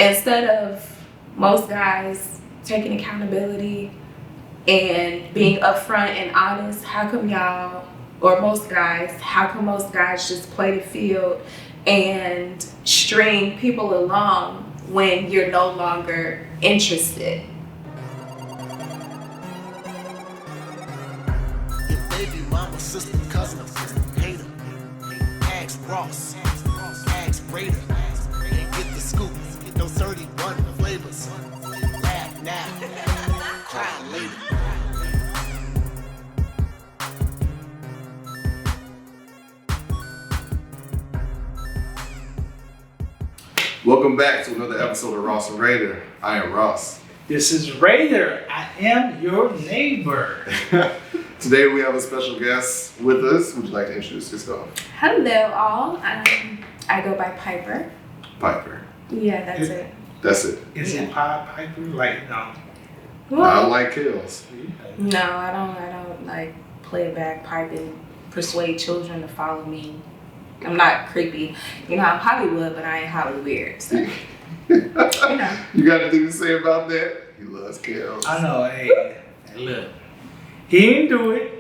instead of most guys taking accountability and being upfront and honest, how come most guys just play the field and string people along when you're no longer interested? Your baby mama, sister, cousin, hater. Ask Ross, ask Rader, and get the scoop. Those 31 flavors. Laugh now, cry later. Welcome back to another episode of Ross and Rader. I am Ross. This is Rader. I am your neighbor. Today we have a special guest with us. Would you like to introduce yourself? Hello, all. I go by Piper. Piper. Yeah, that's it. That's it. Is it Pied Piper? Like, no. Well, I like kills. no, I don't like play a bagpipe and persuade children to follow me. I'm not creepy. I'm Hollywood, but I ain't Holly weird. So. You got anything to say about that? He loves kills. I know. Hey, look. He didn't do it.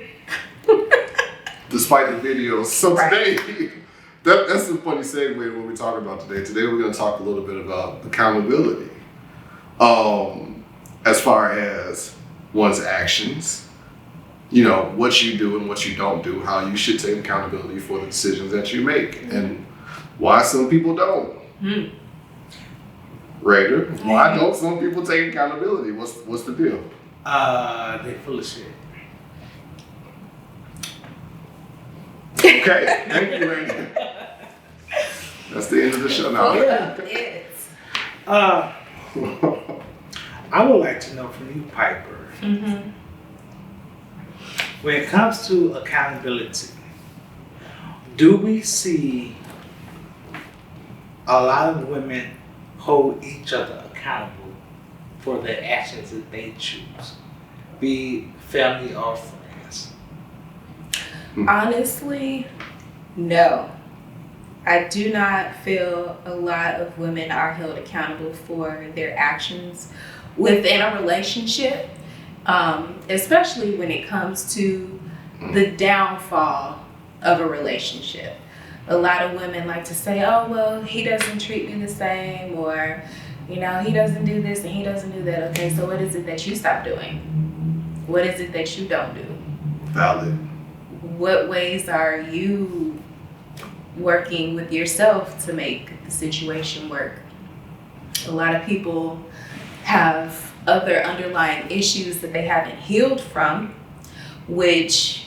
Despite the videos. So Right. today, that's a funny segue to what we're talking about today. Today we're going to talk a little bit about accountability. As far as one's actions, what you do and what you don't do, how you should take accountability for the decisions that you make, and why some people don't. Raider, why don't some people take accountability? What's the deal? They full of shit. Okay, thank you, Raider. That's the end of the show now. I would like to know from you, Piper. When it comes to accountability, do we see a lot of women hold each other accountable for the actions that they choose, be family or friends? Honestly, no. I do not feel a lot of women are held accountable for their actions within a relationship, especially when it comes to the downfall of a relationship. A lot of women like to say, oh, well, he doesn't treat me the same, or, he doesn't do this and he doesn't do that. Okay, so what is it that you stop doing? What is it that you don't do? Valid. What ways are you working with yourself to make the situation work? A lot of people have other underlying issues that they haven't healed from, which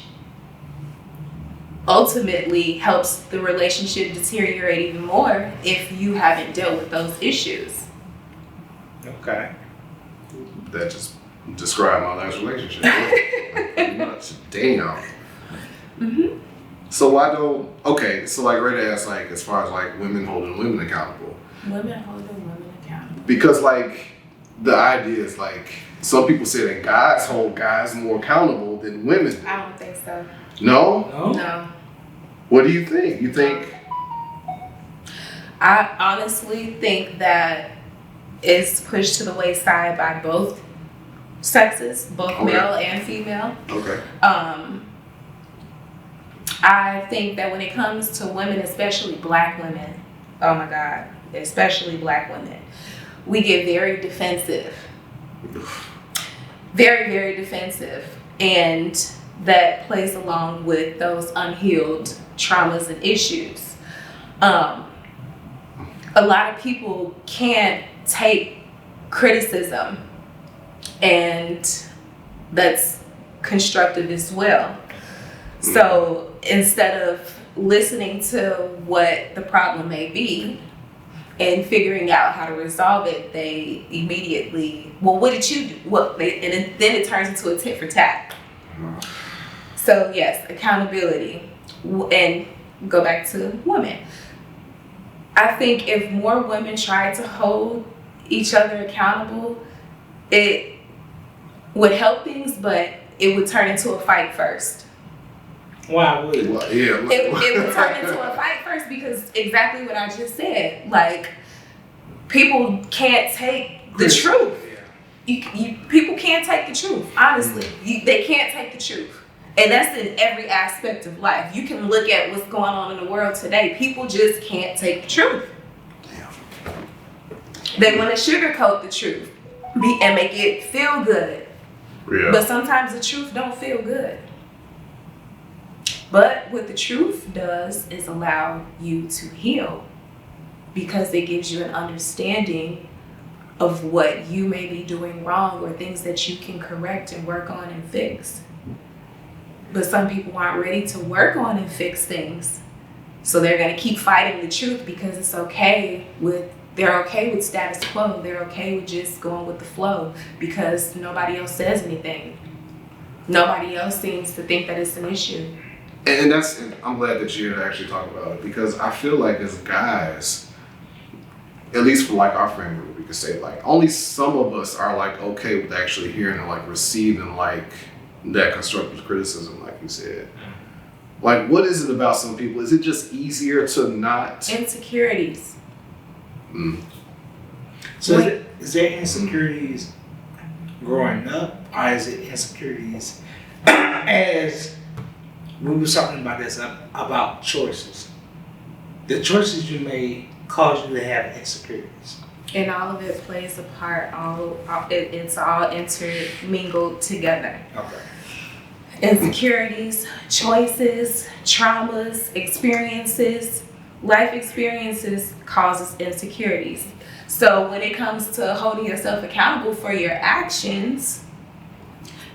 ultimately helps the relationship deteriorate even more if you haven't dealt with those issues. Okay. That just described my last relationship. Pretty much. Damn. So why don't? Okay, so like Rita asked, like as far as like women holding women accountable. Women holding women accountable. Because like the idea is like some people say that guys hold guys more accountable than women do. I don't think so. No? No. What do you think? You think? I honestly think that it's pushed to the wayside by both sexes, both Okay. male and female. Okay. I think that when it comes to women, especially black women, oh my God, especially black women, we get very defensive. Very, very defensive. And that plays along with those unhealed traumas and issues. A lot of people can't take criticism, and that's constructive as well. So instead of listening to what the problem may be and figuring out how to resolve it, they immediately, well, what did you do? And then it turns into a tit for tat. So yes, accountability. And go back to women. I think if more women tried to hold each other accountable, it would help things, but it would turn into a fight first. Why would it? Well, yeah. It would turn into a fight first because exactly what I just said. Like, people can't take the truth. People can't take the truth, honestly. They can't take the truth. And that's in every aspect of life. You can look at what's going on in the world today. People just can't take the truth. They want to sugarcoat the truth and make it feel good. Yeah. But sometimes the truth don't feel good. But what the truth does is allow you to heal, because it gives you an understanding of what you may be doing wrong or things that you can correct and work on and fix. But some people aren't ready to work on and fix things. So they're going to keep fighting the truth because it's they're okay with status quo. They're okay with just going with the flow because nobody else says anything. Nobody else seems to think that it's an issue. And I'm glad that you're actually talking about it, because I feel like as guys, at least for like our friend group, we could say like only some of us are like okay with actually hearing and like receiving like that constructive criticism, like you said. Like, what is it about some people? Is it just easier to not? Insecurities. So is there insecurities growing up, or is it insecurities as we were talking about this about choices? The choices you made cause you to have insecurities. And all of it plays a part. It's all intermingled together. Okay. Insecurities, choices, traumas, experiences, life experiences causes insecurities. So when it comes to holding yourself accountable for your actions,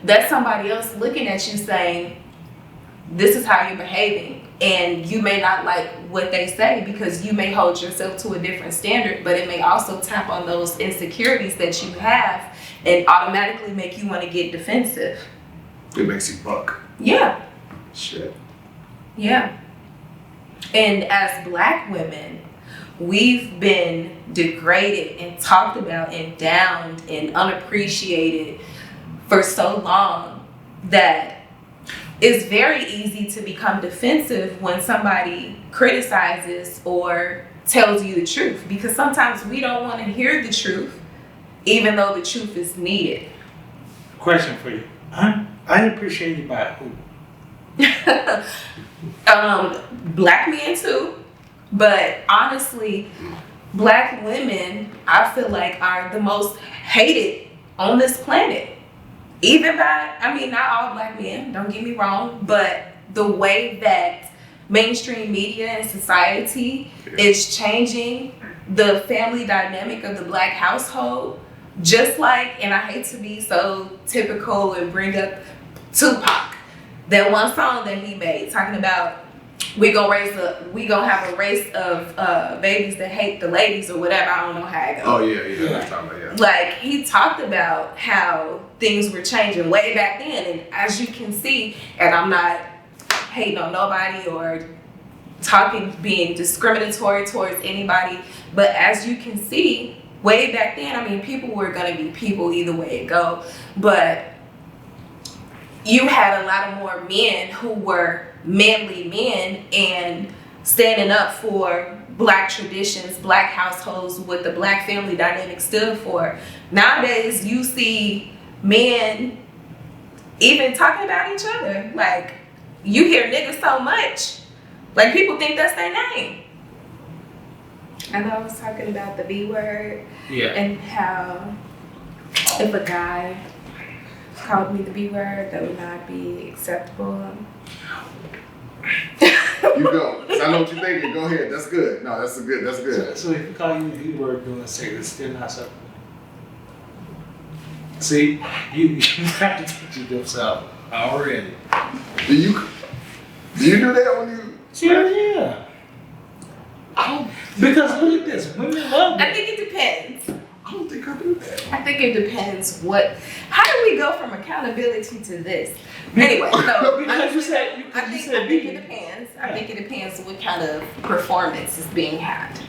that's somebody else looking at you saying, this is how you're behaving. And you may not like what they say because you may hold yourself to a different standard, but it may also tap on those insecurities that you have and automatically make you want to get defensive. It makes you buck. Yeah. Shit. Yeah. And as Black women, we've been degraded and talked about and downed and unappreciated for so long that it's very easy to become defensive when somebody criticizes or tells you the truth, because sometimes we don't want to hear the truth even though the truth is needed. Question for you. Unappreciated by who? Black men too, but honestly, Black women, I feel like, are the most hated on this planet. Even by, not all Black men, don't get me wrong, but the way that mainstream media and society is changing the family dynamic of the Black household, just like, and I hate to be so typical and bring up Tupac, that one song that he made talking about we gonna have a race of babies that hate the ladies or whatever. I don't know how it goes. Oh yeah. That's talking about, yeah. Like, he talked about how things were changing way back then, and as you can see, and I'm not hating on nobody or being discriminatory towards anybody, but as you can see, way back then, people were gonna be people either way it go, but you had a lot of more men who were manly men and standing up for Black traditions, Black households, what the Black family dynamic stood for. Nowadays, you see men even talking about each other. Like, you hear niggas so much, like people think that's their name. And I was talking about the B word, and how if a guy called me the B word, that would not be acceptable. You go. I know what you're thinking. Go ahead. That's good. No, that's good. So if you call you the B word doing sex, it's still not acceptable. See, you have to teach yourself already. Do you do that when you? Yeah. Because look at this, women love that. I think it depends. I don't think I do that. I think it depends how do we go from accountability to this? Anyway, no. Because you said I think it depends. I think it depends what kind of performance is being had.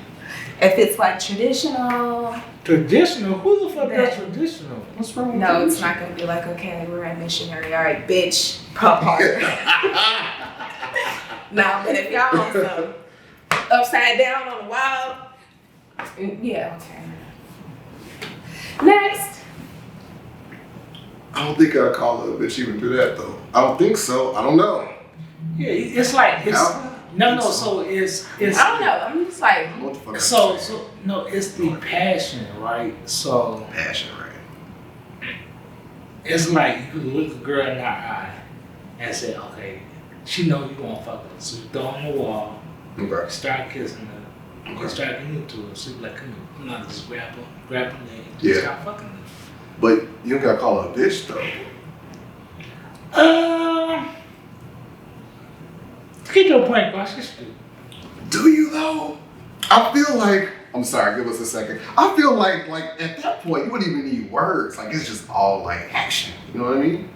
If it's like traditional. Traditional? Who the fuck is traditional? What's wrong with No, it's not going to be like, okay, we're at missionary. All right, bitch, pump hard. Nah, but if y'all on some upside down on the wall, yeah, okay. Next. I don't think I'll call her a bitch even do that though. I don't think so. I don't know. Yeah, it's like it's no. So it's I don't know. I'm just like, What the fuck? so no. It's the passion, right? So Passion, right? it's like you could look a girl in the eye and say, okay, she know you gonna fuck her, so you throw her on the wall, Okay. start kissing her, you start getting into her. So you like, come here, I'm not just grab her leg, Yeah. start fucking her. But you don't gotta call her a bitch though. Get your point across. She's stupid. Do you though? I feel like I'm sorry, give us a second. I feel like at that point you wouldn't even need words. Like it's just all like action. You know what I mean?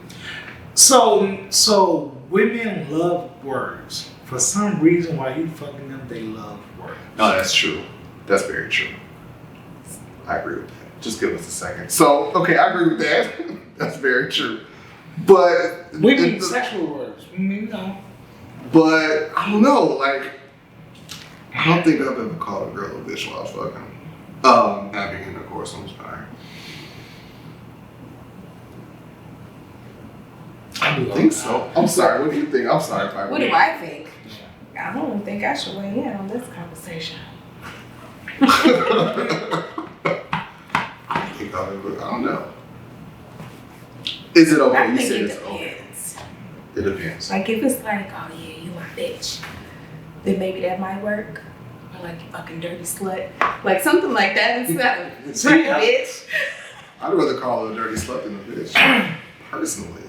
So women love words. For some reason, while you fucking them, they love words. No, that's true. That's very true. I agree with that. Just give us a second. So, okay, I agree with that. That's very true. But We need sexual words. We mean no. But I don't know, like I don't think I've ever called a girl a bitch while I was fucking. Having intercourse, I'm sorry. I don't think so. I'm sorry. What do you think? I'm sorry if I. what do I think? I don't think I should weigh in on this conversation. I think I've ever. I don't know. Is it okay? I You think said it it's okay. depends. It depends. Like if it's like, oh yeah, you my bitch, then maybe that might work. Or like, you fucking dirty slut. Like something like that instead of dirty bitch. I'd rather call her a dirty slut than a bitch. Personally.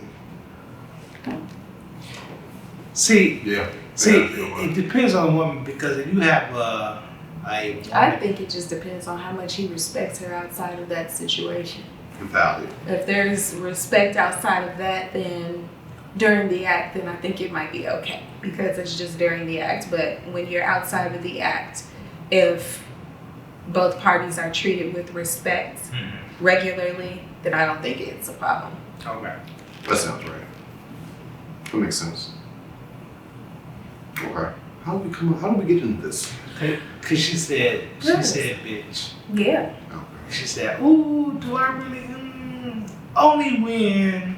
See, Yeah. it depends on the woman because if you have a woman, I think it just depends on how much he respects her outside of that situation. Valid. If there's respect outside of that, then during the act, then I think it might be okay because it's just during the act. But when you're outside of the act, if both parties are treated with respect regularly, then I don't think it's a problem. okay. That sounds right. That makes sense. Okay. How do we get into this? Cause she said Yes. bitch. Yeah. Okay. She said, "Ooh, do I really? Only when."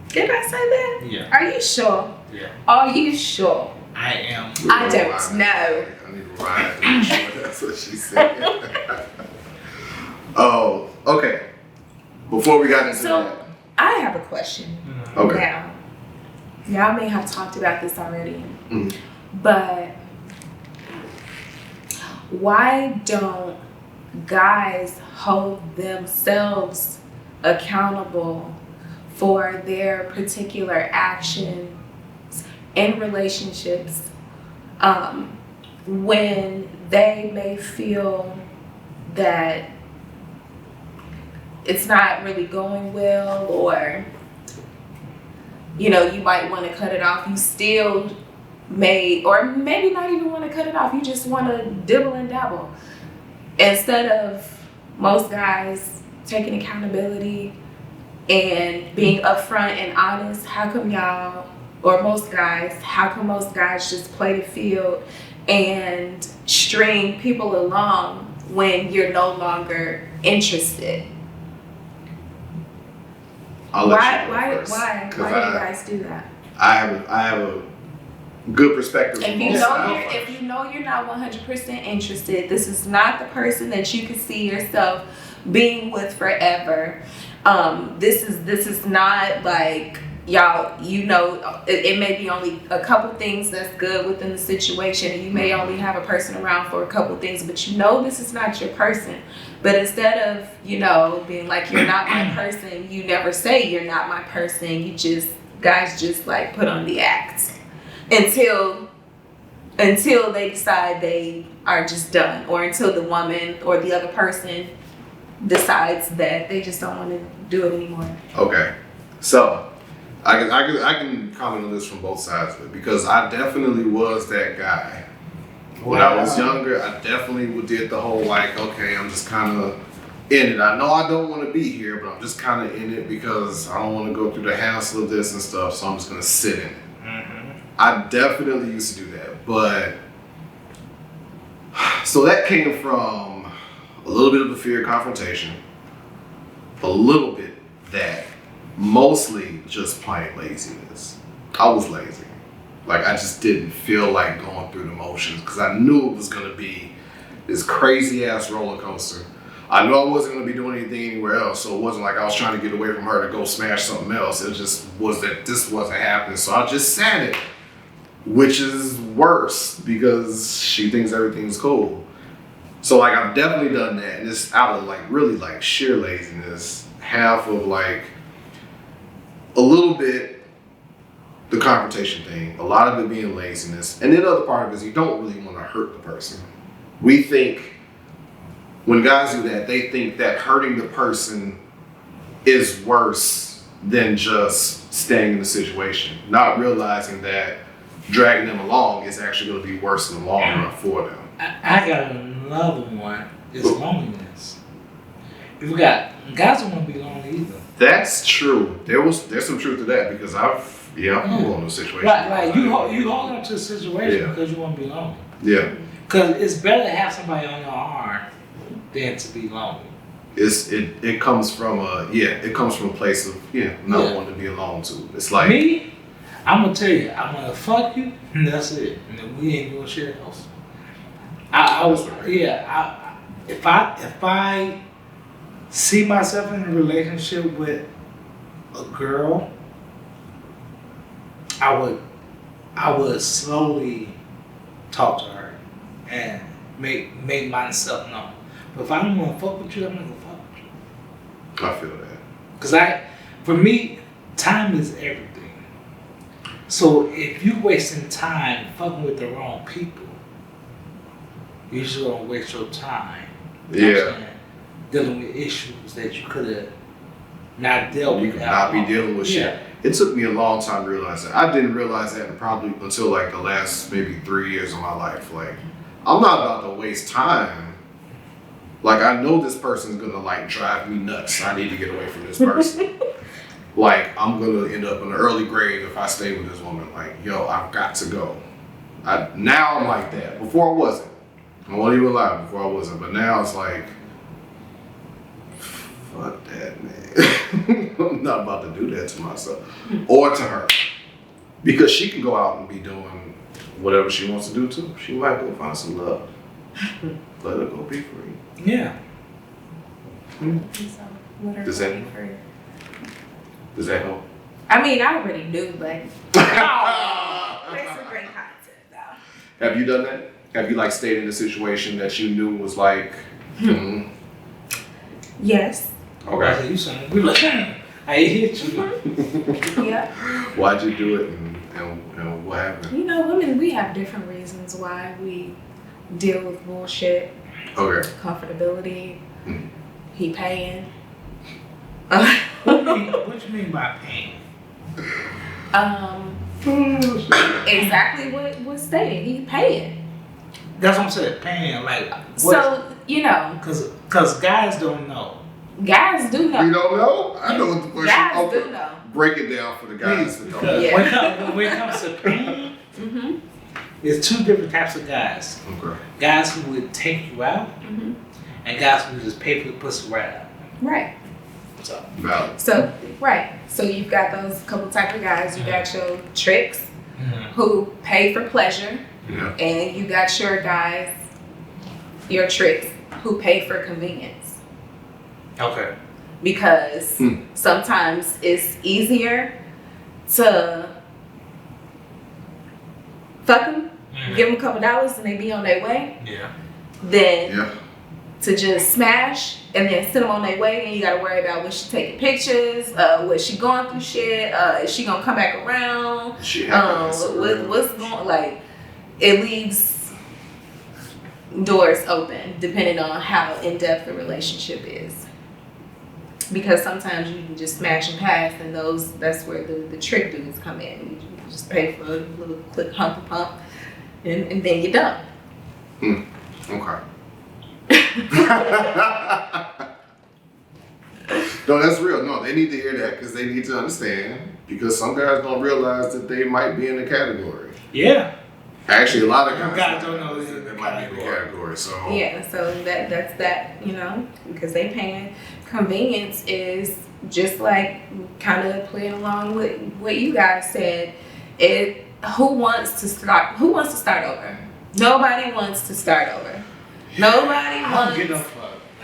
Did I say that? Yeah. Are you sure? Yeah. Are you sure? I am. I don't know. I need to ride. I'm sure that's what she said. Oh, okay. Before we got into So I have a question. that. Okay. Now, y'all may have talked about this already, Mhm. but why don't guys hold themselves accountable for their particular actions in relationships when they may feel that it's not really going well, or you know, you might want to cut it off. You still may, or maybe not even want to cut it off. You just want to dibble and dabble. Instead of most guys taking accountability and being upfront and honest, how come y'all, or most guys, how come most guys just play the field and string people along when you're no longer interested? I'll let Why you go do first, you 'cause guys do that? I have a good perspective. If from you both know sides. if you know you're not 100% interested, this is not the person that you could see yourself being with forever. This is not like y'all. You know, it may be only a couple things that's good within the situation. You may only have a person around for a couple things, but you know this is not your person. But instead of, you know, being like, you're not my person, you never say you're not my person. You just, guys just like put on the act until they decide they are just done, or until the woman or the other person decides that they just don't want to do it anymore. Okay, so I can comment on this from both sides of it, because I definitely was that guy. When I was younger, I definitely did the whole like, okay, I'm just kind of in it. I know I don't want to be here, but I'm just kind of in it because I don't want to go through the hassle of this and stuff, so I'm just going to sit in it. I definitely used to do that, but so that came from a little bit of a fear of confrontation, a little bit that, mostly just plain laziness. I was lazy. Like, I just didn't feel like going through the motions because I knew it was going to be this crazy ass roller coaster. I knew I wasn't going to be doing anything anywhere else, so it wasn't like I was trying to get away from her to go smash something else. It just was that this wasn't happening, so I just sat it, which is worse because she thinks everything's cool. So like I've definitely done that, and it's out of like really like sheer laziness, half of like a little bit the confrontation thing, a lot of it being laziness, and then the other part of it is you don't really want to hurt the person. We think, when guys do that, they think that hurting the person is worse than just staying in the situation, not realizing that dragging them along is actually going to be worse in the long run for them. I got another one. It's loneliness. If we got guys don't want to be lonely either. That's true. There's some truth to that because I'm going to a situation. Like you hold on to a situation because you want to be lonely. Yeah. Because it's better to have somebody on your arm than to be lonely. It comes from a place of not wanting to be alone too. It's like me, I'm gonna tell you, I'm gonna fuck you, and that's it. And then we ain't doing shit else. If I see myself in a relationship with a girl, I would slowly talk to her and make myself known. But if I don't want to fuck with you, I'm not gonna fuck with you. I feel that. Cause for me, time is everything. So if you wasting time fucking with the wrong people, you're just gonna waste your time. You know what I'm saying? Dealing with issues that you could have not dealt with. You could not be dealing with shit. It took me a long time to realize that. I didn't realize that probably until like the last maybe 3 years of my life. Like, I'm not about to waste time. Like, I know this person's gonna like drive me nuts. I need to get away from this person. Like, I'm gonna end up in an early grave if I stay with this woman. Like, yo, I've got to go. Now I'm like that. Before I wasn't. I won't even lie. Before I wasn't, but now it's like, fuck that, man. I'm not about to do that to myself or to her, because she can go out and be doing whatever she wants to do too. She might go find some love. Let her go be free. Yeah. Does that help? I mean, I already knew, but that's some great content, though. Have you done that? Have you like stayed in a situation that you knew was like, Yes. Okay. So you saying we like, I hit you. Yeah. Why'd you do it and what happened? You know, women, we have different reasons why we deal with bullshit. Okay. Comfortability. He paying. What you mean by paying? Exactly what was stated. He paying. That's what I'm saying. Paying, like. So, you know. Because guys don't know. Guys do know. You don't know? I know what the question. Guys do know. Break it down for the guys that don't know. Yeah. When it comes to paying, there's two different types of guys. Okay. Guys who would take you out, and guys who just pay for the pussy right out. Right. So, valid. So you've got those couple type of guys. You got your tricks who pay for pleasure, and you got your guys, your tricks who pay for convenience. Okay. Because sometimes it's easier to fuck them, give them a couple dollars, and they be on their way. Yeah. Than to just smash and then send them on their way, and you gotta worry about when she taking pictures, what she going through shit, is she gonna come back around? What's going, like, it leaves doors open depending on how in depth the relationship is. Because sometimes you can just smash and pass, and that's where the trick dudes come in. You just pay for a little quick hump pump, and then you're done. Okay. No, that's real. No, they need to hear that because they need to understand. Because some guys don't realize that they might be in the category. Yeah. Actually, a lot of guys don't know that might be the category. So Yeah, so that's that, because they paying. Convenience is just like kind of playing along with what you guys said. Who wants to start over? Nobody wants to start over. Nobody wants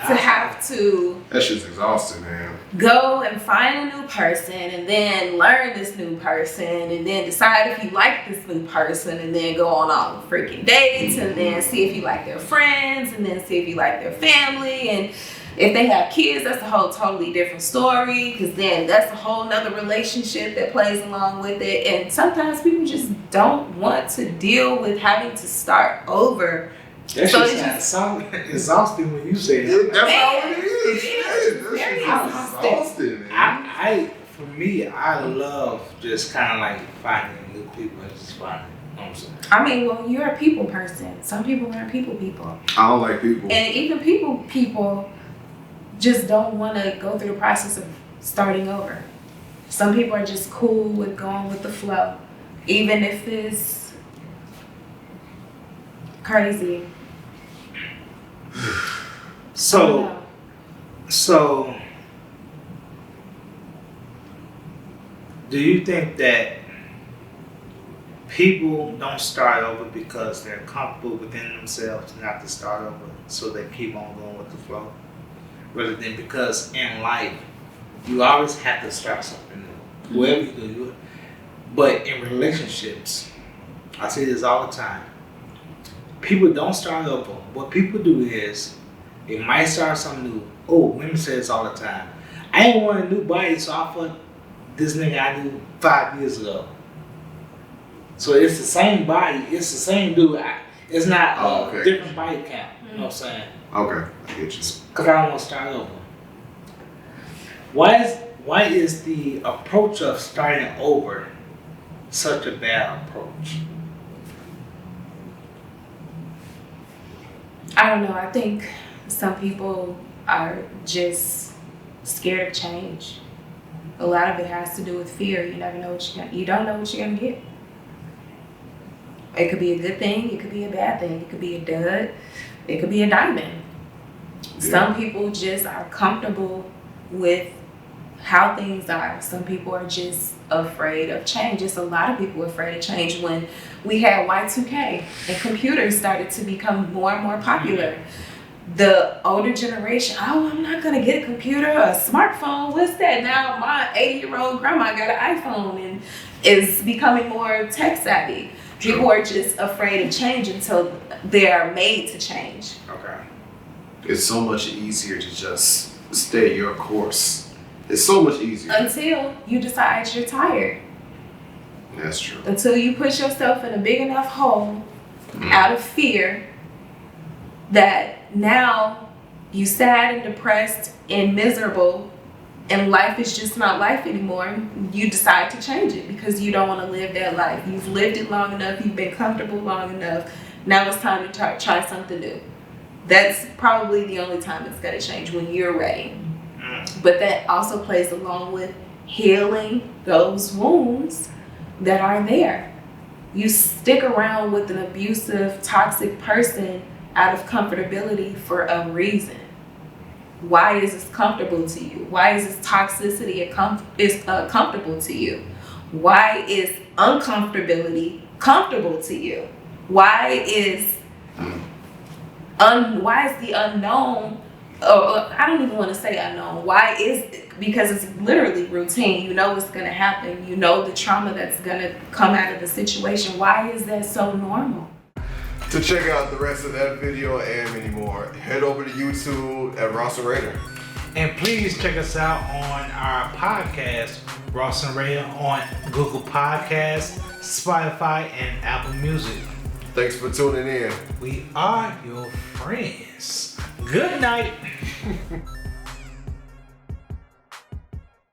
to have to. That shit's exhausting, man. Go and find a new person and then learn this new person and then decide if you like this new person and then go on all the freaking dates and then see if you like their friends and then see if you like their family, and if they have kids, that's a whole totally different story, because then that's a whole nother relationship that plays along with it. And sometimes people just don't want to deal with having to start over. That shit sounds exhausting when you say that. That's how it is. It's very exhausting, man. For me, I love just kind of like finding new people and just finding. I mean, well, you're a people person. Some people aren't people. I don't like people. And even people just don't want to go through the process of starting over. Some people are just cool with going with the flow, even if it's crazy. So do you think that people don't start over because they're comfortable within themselves not to start over, so they keep on going with the flow? Rather than because in life, you always have to start something new. Whoever you do it. But in relationships, I say this all the time, people don't start over. What people do is, they might start something new. Oh, women say this all the time. I ain't want a new body, so I fucked this nigga I knew 5 years ago. So it's the same body, it's the same dude. It's not a different body count. You know what I'm saying? Okay, I get you. Because I don't want to start over. Why is the approach of starting over such a bad approach? I don't know. I think some people are just scared of change. A lot of it has to do with fear. You never know you don't know what you're gonna get. It could be a good thing. It could be a bad thing. It could be a dud. It could be a diamond. Yeah. Some people just are comfortable with how things are. Some people are just afraid of change. It's a lot of people afraid of change. When we had Y2K and computers started to become more and more popular, the older generation, I'm not gonna get a computer, a smartphone, what's that? Now my 80-year-old grandma got an iPhone and is becoming more tech savvy. People are just afraid of change until they are made to change. Okay. It's so much easier to just stay your course. It's so much easier. Until you decide you're tired. That's true. Until you put yourself in a big enough hole out of fear that now you sad and depressed and miserable and life is just not life anymore. You decide to change it because you don't want to live that life. You've lived it long enough. You've been comfortable long enough. Now it's time to try something new. That's probably the only time it's going to change, when you're ready. But that also plays along with healing those wounds that are there. You stick around with an abusive, toxic person out of comfortability for a reason. Why is this comfortable to you? Why is this toxicity comfortable to you? Why is uncomfortability comfortable to you? Why is the unknown? I don't even want to say unknown. Why is it? Because it's literally routine. You know what's going to happen. You know the trauma that's going to come out of the situation. Why is that so normal? To check out the rest of that video and many more, head over to YouTube at Ross and Rader. And please check us out on our podcast, Ross and Rader, on Google Podcasts, Spotify, and Apple Music. Thanks for tuning in. We are your friends. Good night.